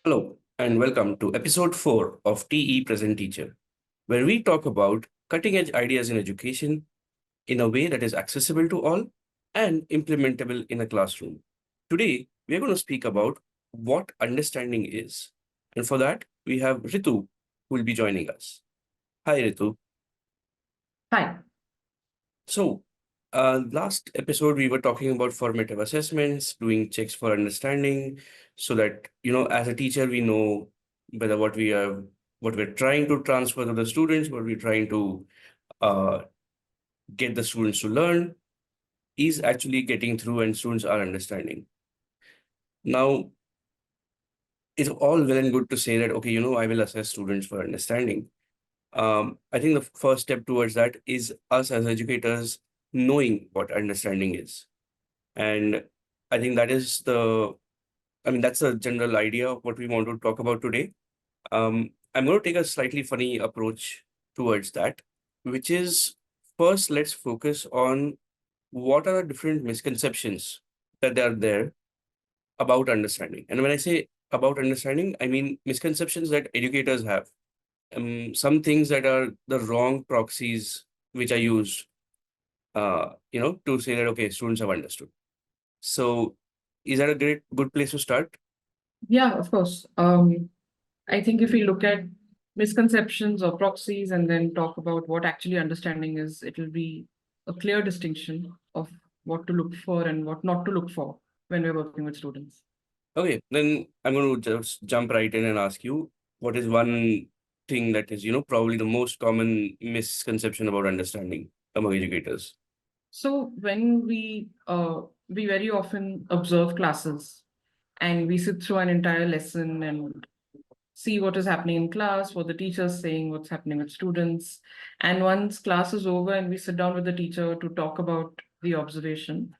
Hello, and welcome to episode 4 of TE Present Teacher, where we talk about cutting edge ideas in education in a way that is accessible to all and implementable in a classroom. Today, we are going to speak about what understanding is. And for that, we have Ritu who will be joining us. Hi, Ritu. Hi. So, last episode, we were talking about formative assessments, doing checks for understanding, so that, as a teacher, we know whether what we're trying to transfer to the students, what we're trying to uh, get the students to learn is actually getting through and students are understanding. Now, it's all well and good to say that, okay, I will assess students for understanding. I think the first step towards that is us as educators knowing what understanding is. And I think that's the general idea of what we want to talk about today. I'm going to take a slightly funny approach towards that, which is first, let's focus on what are the different misconceptions that are there about understanding. And when I say about understanding, I mean misconceptions that educators have. Some things that are the wrong proxies which are used, to say that, okay, students have understood. So is that a good place to start? Yeah, of course. I think if we look at misconceptions or proxies and then talk about what actually understanding is, it will be a clear distinction of what to look for and what not to look for when we're working with students. Okay, then I'm going to just jump right in and ask you, what is one thing that is, probably the most common misconception about understanding among educators? So when we very often observe classes and we sit through an entire lesson and see what is happening in class, what the teacher's saying, what's happening with students. And once class is over and we sit down with the teacher to talk about the observation,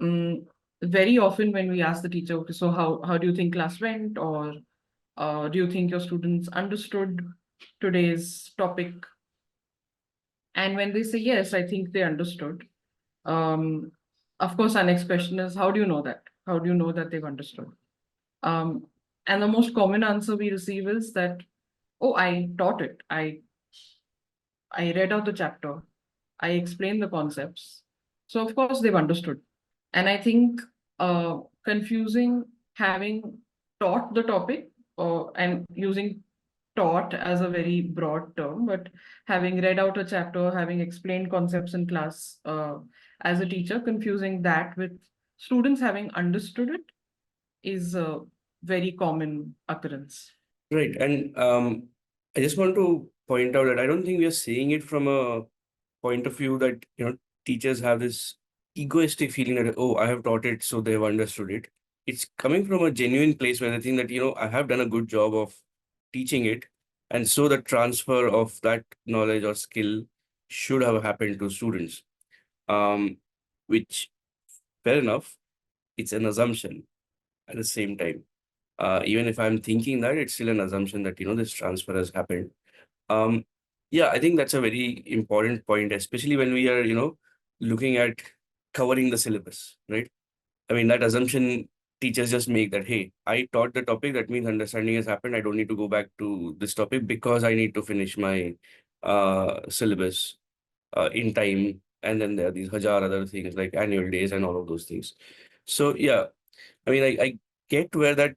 um, very often when we ask the teacher, okay, so how do you think class went? Or do you think your students understood today's topic? And when they say, yes, I think they understood. Um, of course, our next question is, how do you know that? How do you know that they've understood? Um, and the most common answer we receive is that, oh, I taught it. I read out the chapter. I explained the concepts. So of course they've understood. And I think confusing having taught the topic and using taught as a very broad term, but having read out a chapter, having explained concepts in class as a teacher, confusing that with students having understood it is a very common occurrence. Right. And I just want to point out that I don't think we are saying it from a point of view that, teachers have this egoistic feeling that, oh, I have taught it, so they've understood it. It's coming from a genuine place where they think that, I have done a good job of teaching it. And so the transfer of that knowledge or skill should have happened to students. Which, fair enough, it's an assumption at the same time. Even if I'm thinking that, it's still an assumption that, this transfer has happened. Um, yeah, I think that's a very important point, especially when we are, looking at covering the syllabus, right? I mean, that assumption teachers just make that, hey, I taught the topic, that means understanding has happened. I don't need to go back to this topic because I need to finish my syllabus in time. And then there are these hajar other things like annual days and all of those things. So, yeah, I mean, I get whether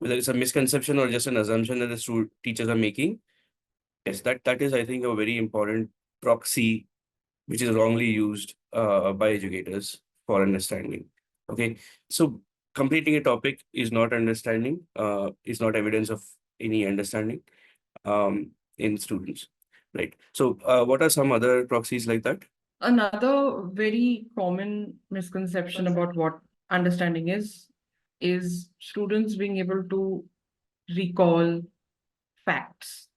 it's a misconception or just an assumption that the teachers are making. Yes, that is, I think, a very important proxy which is wrongly used by educators for understanding. Okay, so completing a topic is not understanding, is not evidence of any understanding in students, right? So, what are some other proxies like that? Another very common misconception about what understanding is students being able to recall facts.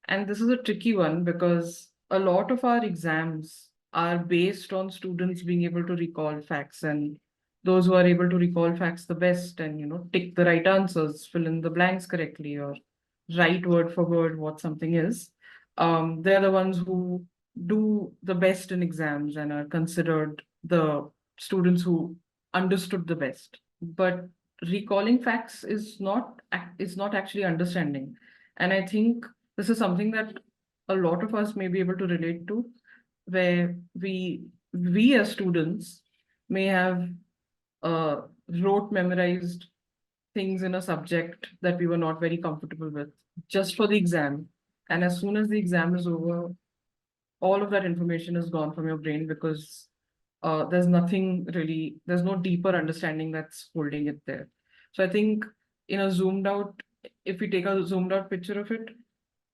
And this is a tricky one because a lot of our exams are based on students being able to recall facts, and those who are able to recall facts the best and tick the right answers, fill in the blanks correctly, or write word for word what something is. They're the ones who do the best in exams and are considered the students who understood the best. But recalling facts is not actually understanding. And I think this is something that a lot of us may be able to relate to, where we as students may have uh, rote memorized things in a subject that we were not very comfortable with just for the exam. And as soon as the exam is over, all of that information is gone from your brain because there's nothing really, there's no deeper understanding that's holding it there. So I think in a zoomed out, if we take a zoomed out picture of it,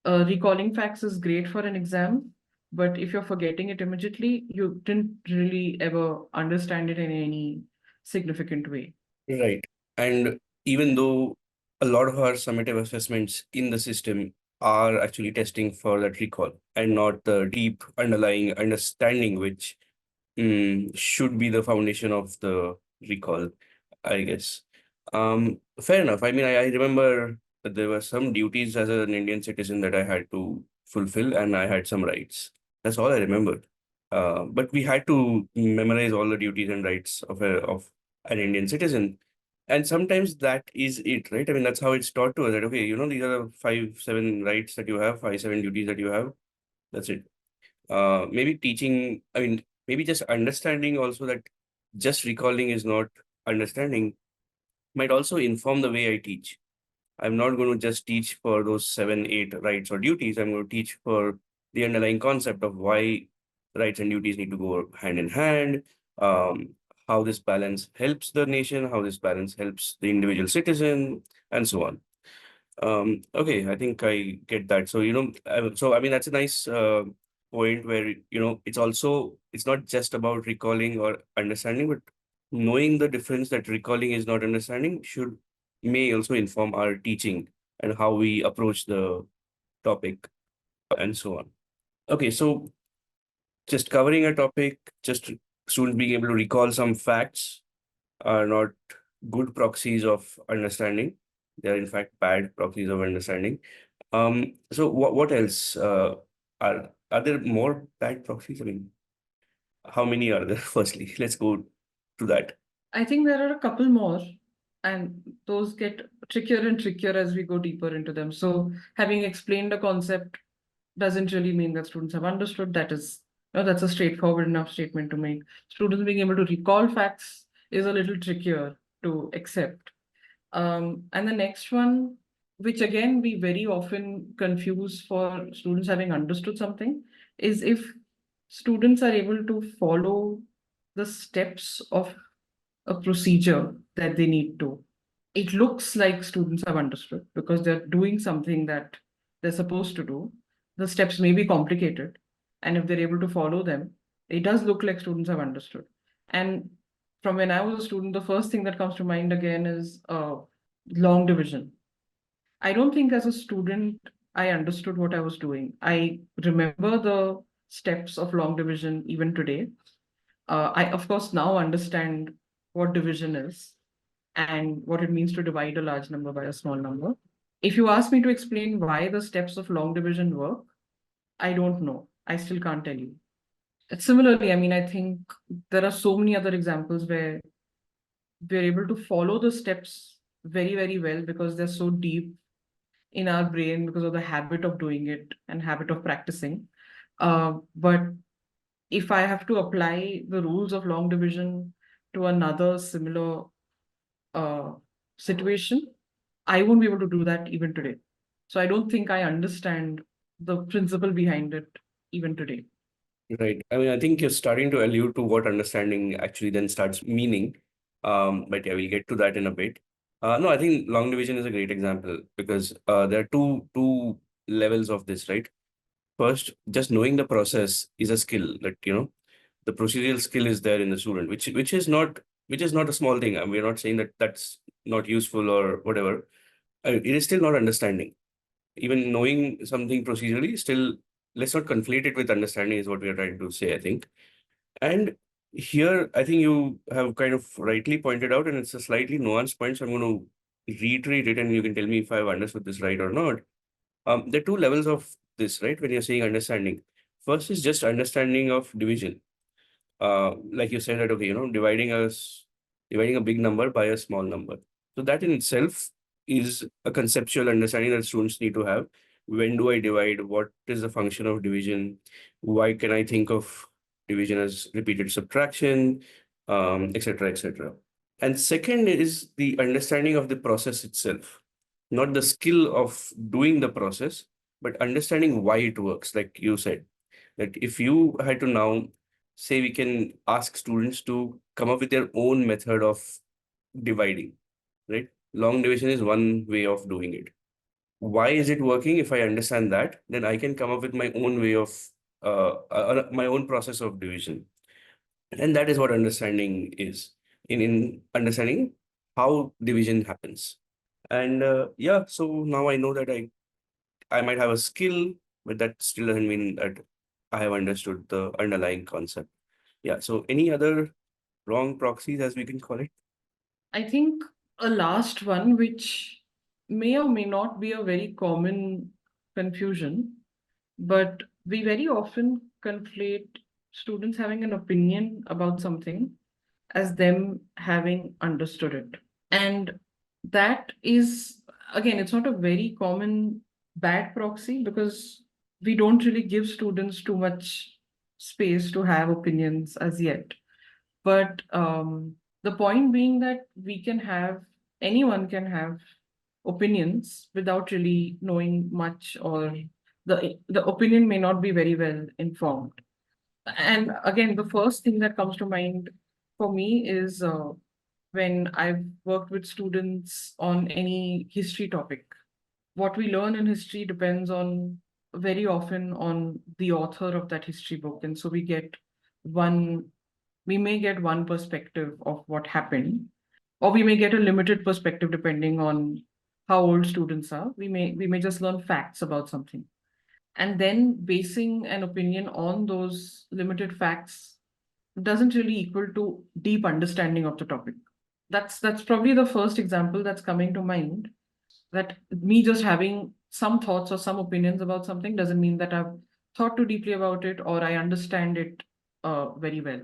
recalling facts is great for an exam, but if you're forgetting it immediately, you didn't really ever understand it in any significant way. Right. And even though a lot of our summative assessments in the system are actually testing for that recall and not the deep underlying understanding, which should be the foundation of the recall, I guess. Fair enough. I mean, I remember that there were some duties as an Indian citizen that I had to fulfill, and I had some rights. That's all I remembered. But we had to memorize all the duties and rights of an Indian citizen. And sometimes that is it, right? I mean, that's how it's taught to us that, okay, these are the 5, 7 rights that you have, 5, 7 duties that you have. That's it. Maybe teaching, I mean, maybe just understanding also that just recalling is not understanding might also inform the way I teach. I'm not going to just teach for those 7, 8 rights or duties. I'm going to teach for the underlying concept of why rights and duties need to go hand in hand, how this balance helps the nation, how this balance helps the individual citizen, and so on. Okay, I think I get that. So, so I mean, that's a nice point where, it's not just about recalling or understanding, but knowing the difference that recalling is not understanding may also inform our teaching and how we approach the topic and so on. Okay, so just covering a topic, just students being able to recall some facts are not good proxies of understanding. They are in fact bad proxies of understanding. So what else? Are there more bad proxies? I mean, how many are there? Firstly, let's go to that. I think there are a couple more, and those get trickier and trickier as we go deeper into them. So, having explained a concept doesn't really mean that students have understood. That's a straightforward enough statement to make. Students being able to recall facts is a little trickier to accept. And the next one, which again we very often confuse for students having understood something, is if students are able to follow the steps of a procedure that they need to. It looks like students have understood because they're doing something that they're supposed to do. The steps may be complicated, and if they're able to follow them, it does look like students have understood. And from when I was a student, the first thing that comes to mind again is long division. I don't think as a student I understood what I was doing. I remember the steps of long division even today. I, of course, now understand what division is and what it means to divide a large number by a small number. If you ask me to explain why the steps of long division work, I don't know. I still can't tell you. Similarly, I mean, I think there are so many other examples where we're able to follow the steps very, very well because they're so deep in our brain because of the habit of doing it and habit of practicing. But if I have to apply the rules of long division to another similar uh, situation, I won't be able to do that even today. So I don't think I understand the principle behind it even today. Right. I mean, I think you're starting to allude to what understanding actually then starts meaning. But yeah, we'll get to that in a bit. No, I think long division is a great example because there are two levels of this, right? First, just knowing the process is a skill that, the procedural skill is there in the student, which is not a small thing. I mean, we're not saying that that's not useful or whatever. It is still not understanding. Even knowing something procedurally, still let's not conflate it with understanding is what we are trying to say, I think. And here, I think you have kind of rightly pointed out, and it's a slightly nuanced point. So I'm going to reiterate it, and you can tell me if I've understood this right or not. There are two levels of this, right? When you're saying understanding, first is just understanding of division. Like you said that okay, dividing a big number by a small number. So that in itself is a conceptual understanding that students need to have. When do I divide? What is the function of division? Why can I think of division as repeated subtraction, etc., etc. And second is the understanding of the process itself, not the skill of doing the process, but understanding why it works. Like you said, that if you had to now say, we can ask students to come up with their own method of dividing, right? Long division is one way of doing it. Why is it working? If I understand that, then I can come up with my own way of my own process of division. And that is what understanding is, in understanding how division happens. And yeah, so now I know that I might have a skill, but that still doesn't mean that I have understood the underlying concept. Yeah. So any other wrong proxies, as we can call it? I think a last one, which may or may not be a very common confusion, but we very often conflate students having an opinion about something as them having understood it. And that is, again, it's not a very common bad proxy because we don't really give students too much space to have opinions as yet. But the point being that anyone can have opinions without really knowing much, or the opinion may not be very well informed. And again, the first thing that comes to mind for me is when I've worked with students on any history topic. What we learn in history depends on very often on the author of that history book. And so one, we may get one perspective of what happened, or we may get a limited perspective depending on how old students are. We may just learn facts about something. And then basing an opinion on those limited facts doesn't really equal to deep understanding of the topic. That's probably the first example that's coming to mind, that me just having some thoughts or some opinions about something doesn't mean that I've thought too deeply about it or I understand it very well.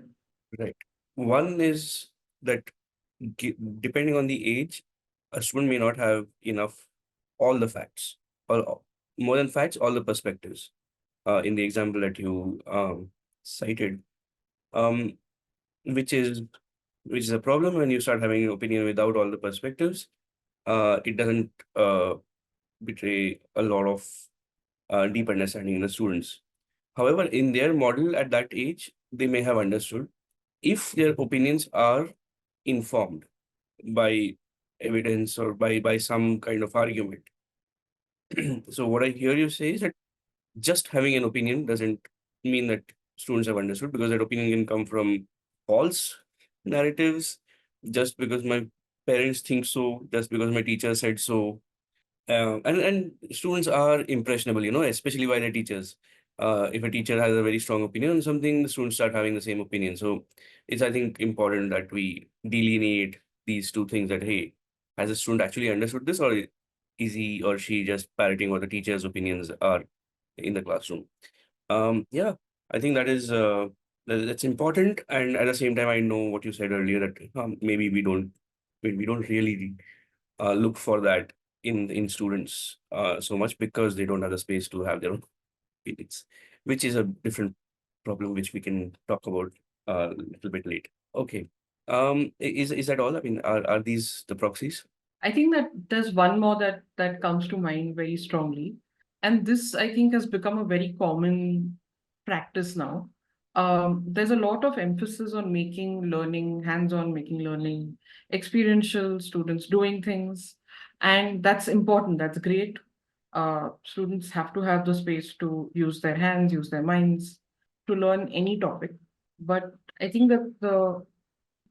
Right. One is that depending on the age, a student may not have enough all the facts, or more than facts, all the perspectives. In the example that you cited, um, which is a problem when you start having an opinion without all the perspectives. It doesn't betray a lot of deep understanding in the students. However, in their model at that age, they may have understood if their opinions are informed by evidence or by some kind of argument. So what I hear you say is that just having an opinion doesn't mean that students have understood, because that opinion can come from false narratives, just because my parents think so, just because my teacher said so. And students are impressionable, especially by their teachers. If a teacher has a very strong opinion on something, the students start having the same opinion. So it's, I think, important that we delineate these two things, that, hey, has a student actually understood this, or is he or she just parroting what the teacher's opinions are in the classroom? Yeah, I think that's important. And at the same time, I know what you said earlier, that maybe we don't really look for that in students so much, because they don't have the space to have their own opinions, which is a different problem, which we can talk about a little bit late. Okay. Is that all? I mean, are these the proxies? I think that there's one more that comes to mind very strongly, and this I think has become a very common practice now. There's a lot of emphasis on making learning hands-on, making learning experiential, students doing things, and that's important. That's great. Students have to have the space to use their hands, use their minds to learn any topic. But I think that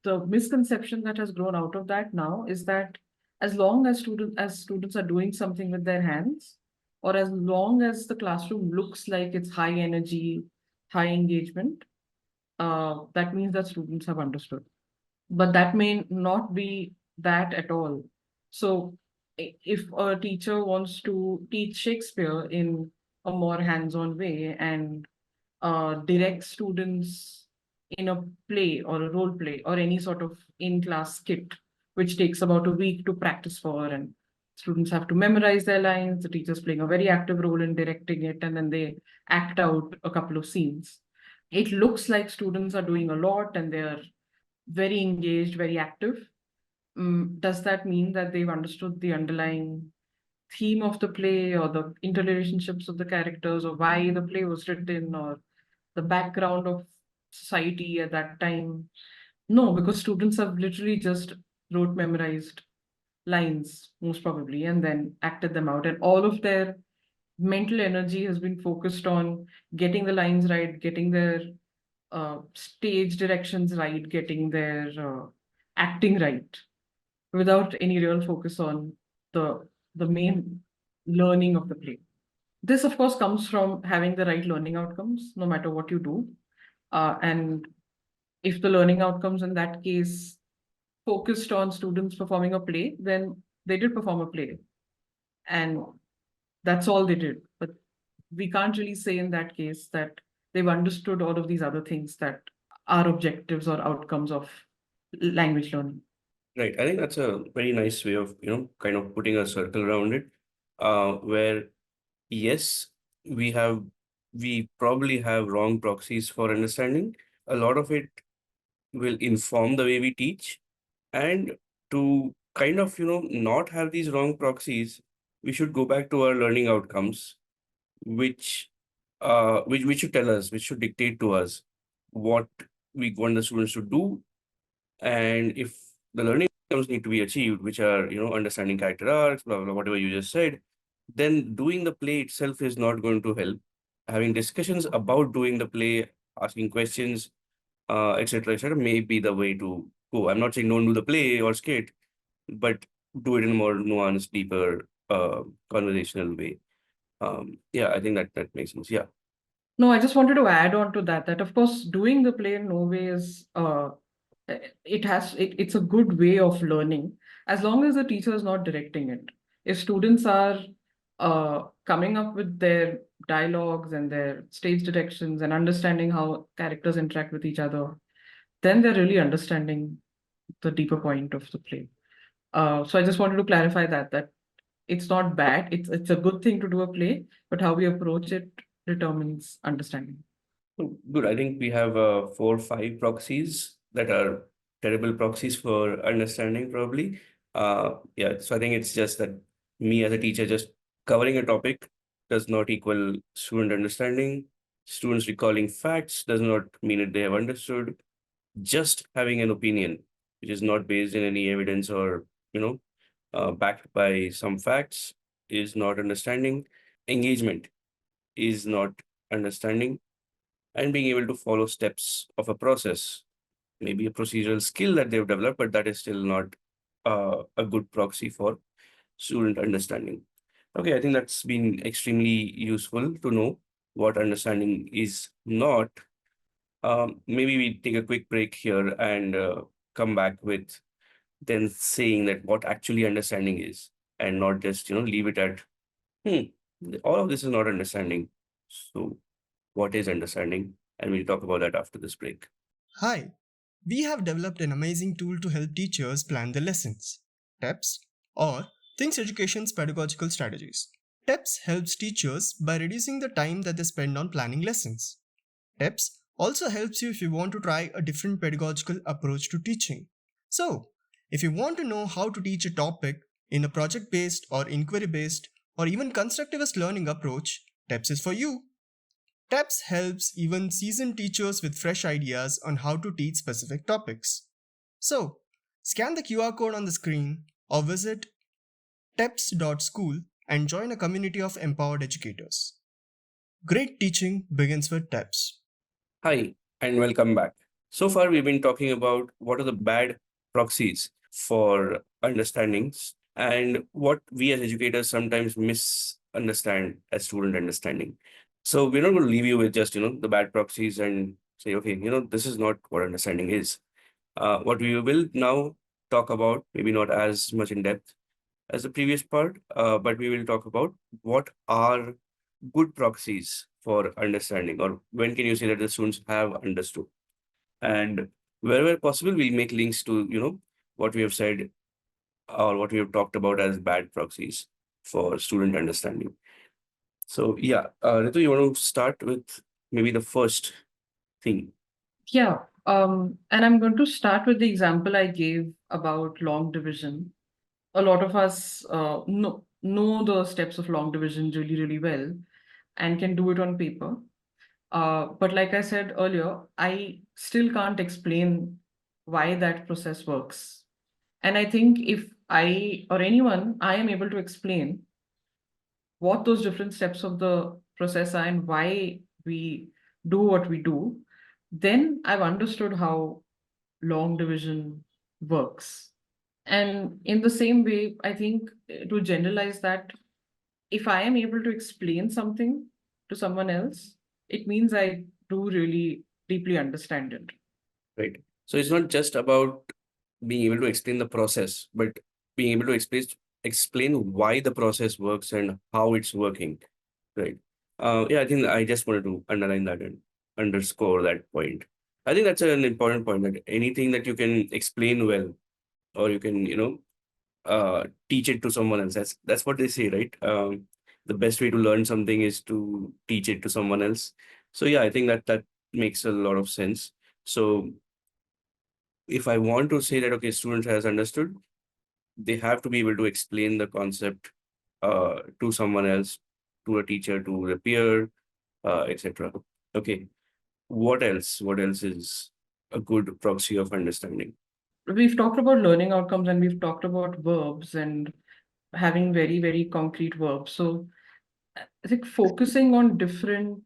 the misconception that has grown out of that now is that as long as students are doing something with their hands, or as long as the classroom looks like it's high energy, high engagement, that means that students have understood. But that may not be that at all. So if a teacher wants to teach Shakespeare in a more hands-on way and direct students in a play or a role play or any sort of in-class skit, which takes about a week to practice for, and students have to memorize their lines. The teacher's playing a very active role in directing it, and then they act out a couple of scenes. It looks like students are doing a lot and they're very engaged, very active. Does that mean that they've understood the underlying theme of the play or the interrelationships of the characters or why the play was written or the background of society at that time? No, because students have literally just wrote memorized lines, most probably, and then acted them out. And all of their mental energy has been focused on getting the lines right, getting their stage directions right, getting their acting right, without any real focus on the main learning of the play. This, of course, comes from having the right learning outcomes, no matter what you do. And if the learning outcomes in that case focused on students performing a play, then they did perform a play. And that's all they did. But we can't really say in that case that they've understood all of these other things that are objectives or outcomes of language learning. Right. I think that's a very nice way of, kind of putting a circle around it, where yes, we probably have wrong proxies for understanding. A lot of it will inform the way we teach. And to kind of, not have these wrong proxies, we should go back to our learning outcomes, which which should tell us, which should dictate to us what we want the students to do. And if the learning outcomes need to be achieved, which are, understanding character arcs, blah, blah, whatever you just said, then doing the play itself is not going to help. Having discussions about doing the play, asking questions, etc., may be the way to go. I'm not saying don't do the play or skit, but do it in a more nuanced, deeper, conversational way. Yeah, I think that makes sense. Yeah. No, I just wanted to add on to that, that of course, doing the play in no way is, it's a good way of learning, as long as the teacher is not directing it. If students are coming up with their dialogues and their stage directions and understanding how characters interact with each other, then they're really understanding the deeper point of the play. So I just wanted to clarify that it's not bad. It's a good thing to do a play, but how we approach it determines understanding. Oh, good. I think we have 4 or 5 proxies that are terrible proxies for understanding, probably. Yeah, so I think it's just that me as a teacher just covering a topic does not equal student understanding. Students recalling facts does not mean that they have understood. Just having an opinion, which is not based in any evidence or, backed by some facts, is not understanding. Engagement is not understanding, and being able to follow steps of a process, maybe a procedural skill that they've developed, but that is still not a good proxy for student understanding. Okay, I think that's been extremely useful to know what understanding is not. Maybe we take a quick break here and come back with then saying that what actually understanding is, and not just, leave it at, hmm, all of this is not understanding. So what is understanding? And we'll talk about that after this break. Hi, we have developed an amazing tool to help teachers plan their lessons, TEPS, or Things Education's pedagogical strategies. TEPS helps teachers by reducing the time that they spend on planning lessons. TEPS also helps you if you want to try a different pedagogical approach to teaching. So, if you want to know how to teach a topic in a project-based or inquiry-based or even constructivist learning approach, TEPS is for you. TEPS helps even seasoned teachers with fresh ideas on how to teach specific topics. So, scan the QR code on the screen or visit teps.school and join a community of empowered educators. Great teaching begins with TEPS. Hi, and welcome back. So far, we've been talking about what are the bad proxies for understandings and what we as educators sometimes misunderstand as student understanding. So we're not going to leave you with just, the bad proxies and say, okay, this is not what understanding is. What we will now talk about, maybe not as much in depth as the previous part, but we will talk about what are good proxies for understanding, or when can you say that the students have understood. And wherever possible, we'll make links to, what we have said or what we have talked about as bad proxies for student understanding. So yeah, Ritu, you want to start with maybe the first thing? Yeah. And I'm going to start with the example I gave about long division. A lot of us know the steps of long division really, really well and can do it on paper. But like I said earlier, I still can't explain why that process works. And I think if I or anyone, I am able to explain what those different steps of the process are and why we do what we do, then I've understood how long division works. And in the same way, I think to generalize that, if I am able to explain something to someone else, it means I do really deeply understand it. Right. So it's not just about being able to explain the process, but being able to explain why the process works and how it's working. Right. Yeah, I think I just wanted to underline that and underscore that point. I think that's an important point, that anything that you can explain well, or you can, teach it to someone else. That's what they say, right? The best way to learn something is to teach it to someone else. So yeah, I think that makes a lot of sense. So if I want to say that, okay, student has understood, they have to be able to explain the concept to someone else, to a teacher, to a peer, etc. Okay, what else? What else is a good proxy of understanding? We've talked about learning outcomes and we've talked about verbs and having very, very concrete verbs. So I think focusing on different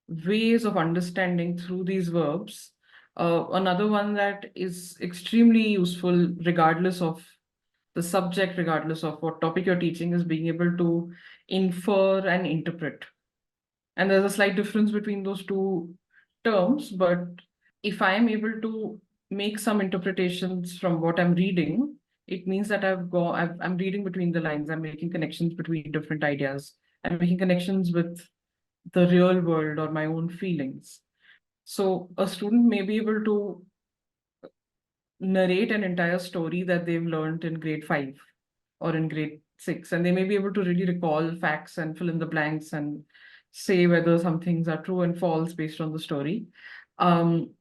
ways of understanding through these verbs. Another one that is extremely useful, regardless of the subject, regardless of what topic you're teaching, is being able to infer and interpret. And there's a slight difference between those two terms, but if I am able to make some interpretations from what I'm reading, it means that I'm reading between the lines, I'm making connections between different ideas, I'm making connections with the real world or my own feelings. So a student may be able to narrate an entire story that they've learned in grade 5 or in grade 6, and they may be able to really recall facts and fill in the blanks and say whether some things are true and false based on the story. Um,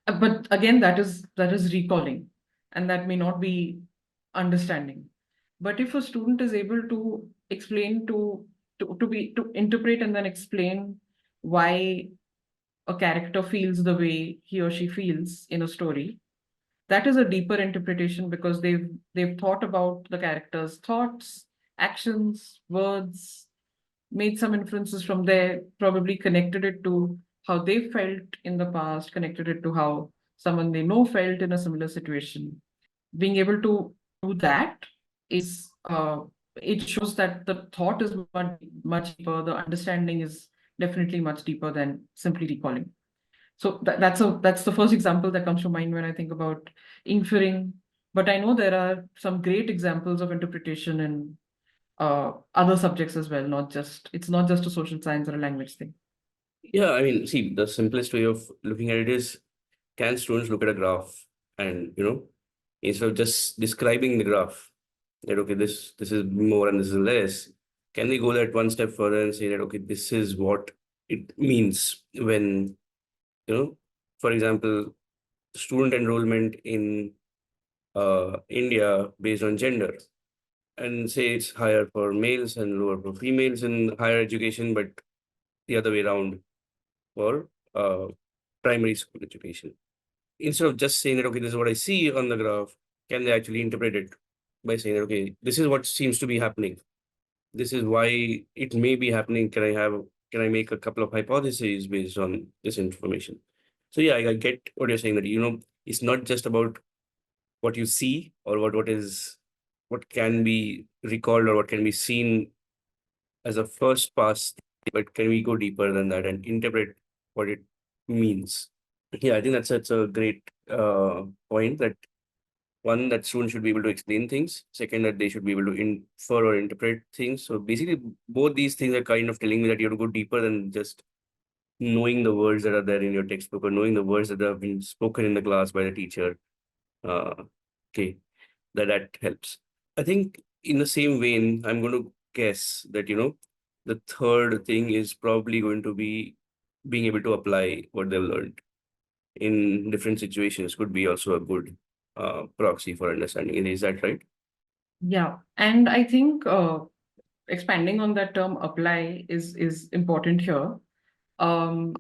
but again, that is recalling, and that may not be understanding. But if a student is able to explain to interpret and then explain why a character feels the way he or she feels in a story, that is a deeper interpretation because they've thought about the character's thoughts, actions, words, made some inferences from there, probably connected it to how they felt in the past, connected it to how someone they know felt in a similar situation. Being able to do that is it shows that the thought is much deeper, the understanding is definitely much deeper than simply recalling. So that's the first example that comes to mind when I think about inferring. But I know there are some great examples of interpretation in other subjects as well. It's not just a social science or a language thing. Yeah, I mean, see, the simplest way of looking at it is, can students look at a graph and, instead of just describing the graph, that, okay, this is more and this is less, can they go that one step further and say that, okay, this is what it means when, for example, student enrollment in India based on gender, and say it's higher for males and lower for females in higher education, but the other way around for primary school education. Instead of just saying that, okay, this is what I see on the graph, can they actually interpret it by saying that, okay, this is what seems to be happening. This is why it may be happening. Can I make a couple of hypotheses based on this information? So yeah, I get what you're saying, that, it's not just about what you see, or what can be recalled or what can be seen as a first pass, but can we go deeper than that and interpret what it means? Yeah, I think that's a great point, that one, that students should be able to explain things. Second, that they should be able to infer or interpret things. So basically, both these things are kind of telling me that you have to go deeper than just knowing the words that are there in your textbook, or knowing the words that have been spoken in the class by the teacher. Uh, okay. that helps. I think in the same vein, I'm going to guess that, the third thing is probably going to be being able to apply what they've learned in different situations could be also a good proxy for understanding. Is that right? Yeah, and I think expanding on that term apply is important here. Um,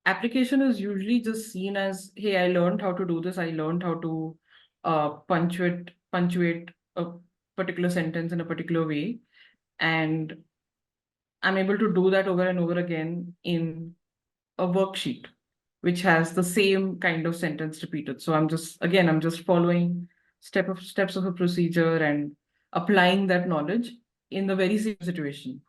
Application is usually just seen as, hey, I learned how to do this. I learned how to punctuate a particular sentence in a particular way, and I'm able to do that over and over again in a worksheet, which has the same kind of sentence repeated. So I'm just following steps of a procedure and applying that knowledge in the very same situation.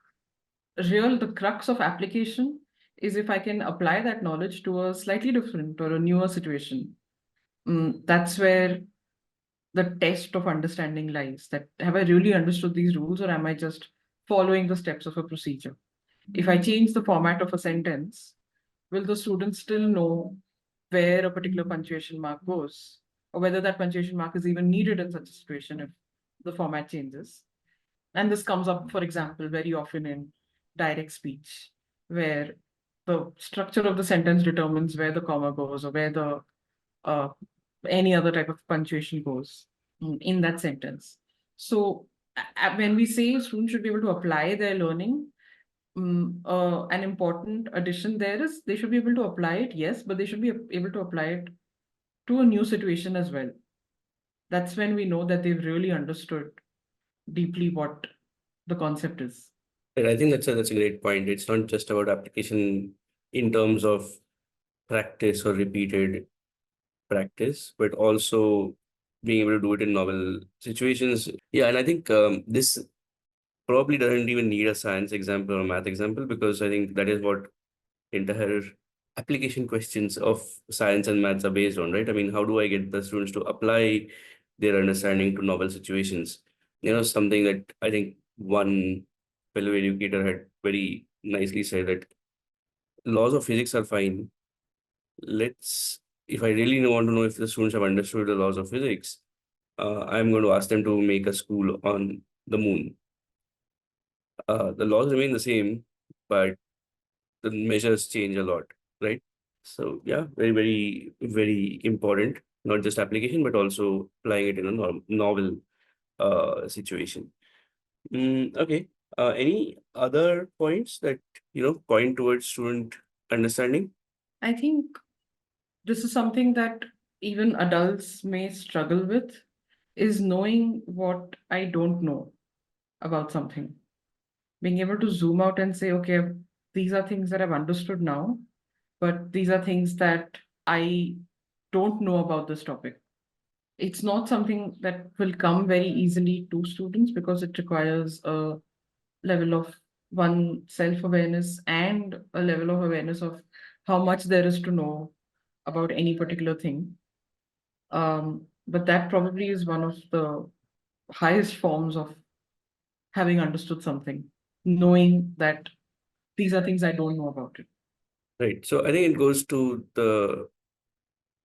The crux of application is if I can apply that knowledge to a slightly different or a newer situation. That's where the test of understanding lies. That have I really understood these rules, or am I just following the steps of a procedure? If I change the format of a sentence, will the student still know where a particular punctuation mark goes, or whether that punctuation mark is even needed in such a situation if the format changes? And this comes up, for example, very often in direct speech, where the structure of the sentence determines where the comma goes or where the uh, any other type of punctuation goes in that sentence. So when we say students should be able to apply their learning, an important addition there is they should be able to apply it, yes, but they should be able to apply it to a new situation as well. That's when we know that they've really understood deeply what the concept is. And I think that's a great point. It's not just about application in terms of practice or repeated practice, but also being able to do it in novel situations. Yeah, and I think this probably doesn't even need a science example or math example, because I think that is what entire application questions of science and maths are based on, right? I mean, how do I get the students to apply their understanding to novel situations? Something that I think one fellow educator had very nicely said, that laws of physics are fine. If I really want to know if the students have understood the laws of physics, I'm going to ask them to make a school on the moon. The laws remain the same, but the measures change a lot, right? So yeah, very, very, very important, not just application, but also applying it in a novel situation. Okay. Any other points that, point towards student understanding? I think this is something that even adults may struggle with, is knowing what I don't know about something. Being able to zoom out and say, okay, these are things that I've understood now, but these are things that I don't know about this topic. It's not something that will come very easily to students because it requires a level of one self-awareness and a level of awareness of how much there is to know about any particular thing. But that probably is one of the highest forms of having understood something, knowing that these are things I don't know about it. Right. So I think it goes to the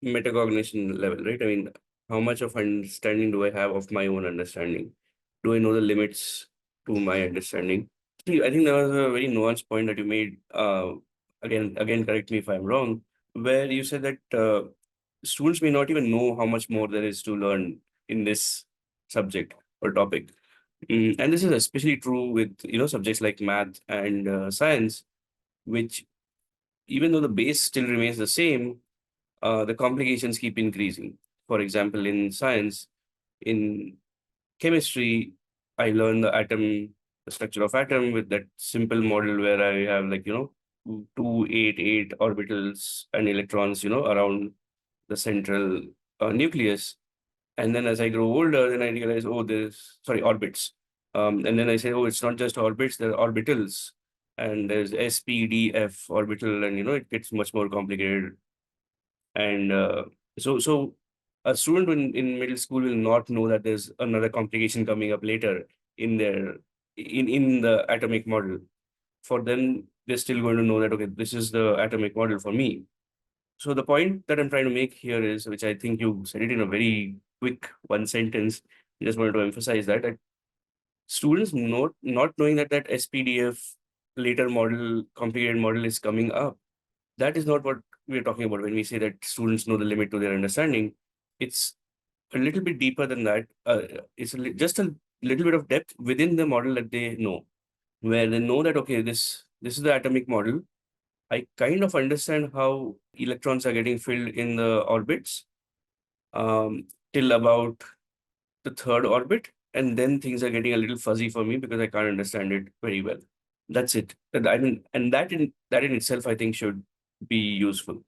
metacognition level, right? I mean, how much of understanding do I have of my own understanding? Do I know the limits to my understanding? See, I think that was a very nuanced point that you made. Again, correct me if I'm wrong, where you said that students may not even know how much more there is to learn in this subject or topic. And this is especially true with subjects like math and science, which, even though the base still remains the same, the complications keep increasing. For example, in science, in chemistry, I learned the structure of atom with that simple model where I have, like, 288 orbitals and electrons, around the central nucleus. And then as I grow older, then I realize, oh, orbits. And then I say, oh, it's not just orbits, there are orbitals. And there's s, p, d, f orbital, and it gets much more complicated. And so a student in middle school will not know that there's another complication coming up later in their in the atomic model. For them, they're still going to know that, okay, this is the atomic model for me. So the point that I'm trying to make here is, which I think you said it in a very quick one sentence, just wanted to emphasize that students not knowing that SPDF later model, complicated model is coming up. That is not what we're talking about when we say that students know the limit to their understanding. It's a little bit deeper than that. It's just a little bit of depth within the model that they know, where they know that, okay, this is the atomic model. I kind of understand how electrons are getting filled in the orbits till about the third orbit, and then things are getting a little fuzzy for me because I can't understand it very well. That's it. And I mean, and that in itself, I think, should be useful.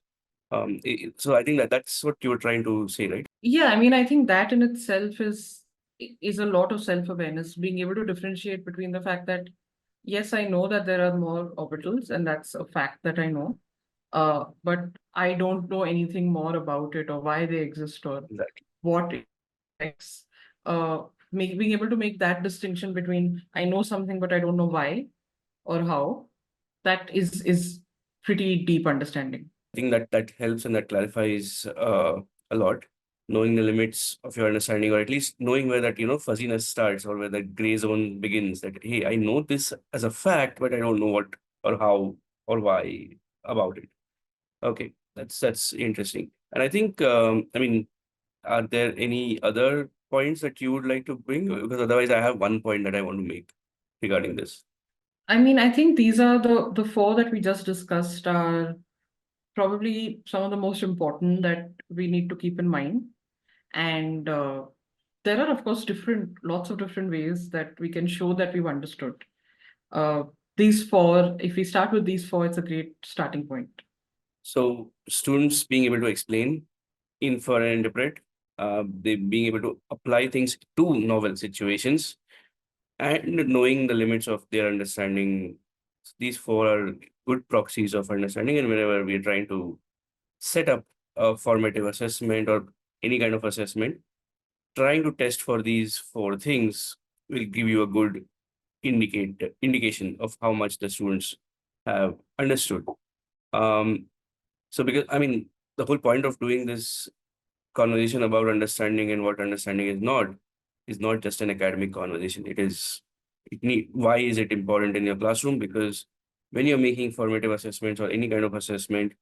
So I think that's what you were trying to say, right? Yeah, I mean, I think that in itself is a lot of self-awareness, being able to differentiate between the fact that yes, I know that there are more orbitals, and that's a fact that I know. But I don't know anything more about it or why they exist or Exactly. what it affects. Being able to make that distinction between I know something but I don't know why or how, that is pretty deep understanding. I think that helps and that clarifies a lot. Knowing the limits of your understanding, or at least knowing where that fuzziness starts or where that gray zone begins. That, hey, I know this as a fact, but I don't know what or how or why about it. Okay, that's interesting. And I think, I mean, are there any other points that you would like to bring? Because otherwise, I have one point that I want to make regarding this. I mean, I think these are the four that we just discussed are probably some of the most important that we need to keep in mind. And there are, of course, lots of different ways that we can show that we've understood. Uh, these four, if we start with these four, it's a great starting point. So students being able to explain, infer and interpret, they being able to apply things to novel situations, and knowing the limits of their understanding. These four are good proxies of understanding, and whenever we are trying to set up a formative assessment or any kind of assessment, trying to test for these four things will give you a good indication of how much the students have understood. So because I mean, the whole point of doing this conversation about understanding and what understanding is not just an academic conversation. Why is it important in your classroom? Because when you're making formative assessments or any kind of assessment,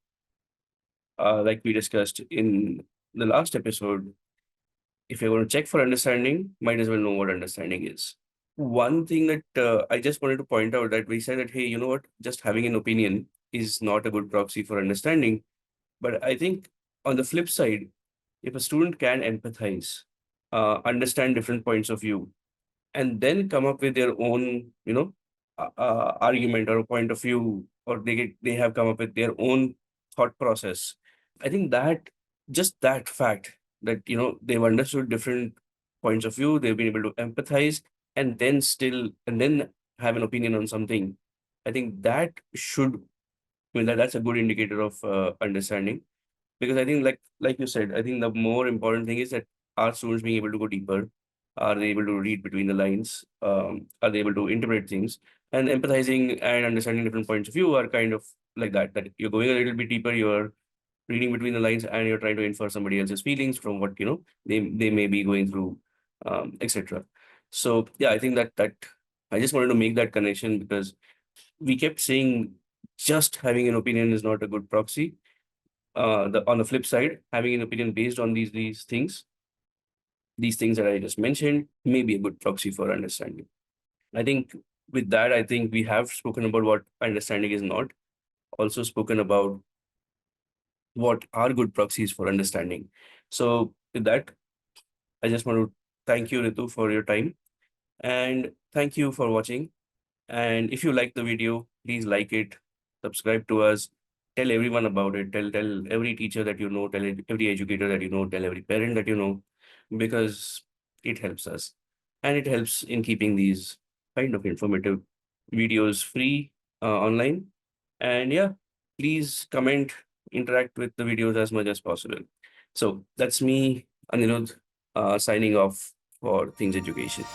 like we discussed in the last episode, if you're going to check for understanding, might as well know what understanding is. One thing that I just wanted to point out, that we said that, hey, you know what, just having an opinion is not a good proxy for understanding. But I think on the flip side, if a student can empathize, understand different points of view, and then come up with their own, argument or point of view, or they have come up with their own thought process. I think that just that fact that they've understood different points of view, they've been able to empathize, and then have an opinion on something. I think that should, I mean, that's a good indicator of understanding, because I think, like you said, I think the more important thing is that are students being able to go deeper? Are they able to read between the lines? Are they able to interpret things? And empathizing and understanding different points of view are kind of like that. That you're going a little bit deeper. You're reading between the lines, and you're trying to infer somebody else's feelings from what they may be going through, etc. So yeah, I think that I just wanted to make that connection, because we kept saying just having an opinion is not a good proxy. On the flip side, having an opinion based on these things that I just mentioned, may be a good proxy for understanding. I think with that, I think we have spoken about what understanding is not, also spoken about what are good proxies for understanding. So with that, I just want to thank you, Ritu, for your time, and thank you for watching. And if you like the video, please like it, subscribe to us, tell everyone about it, tell every teacher that you know, tell every educator that you know, tell every parent that you know, because it helps us. And it helps in keeping these kind of informative videos free online. And yeah, please comment, interact with the videos as much as possible. So that's me, Aniruddh, signing off for Things Education.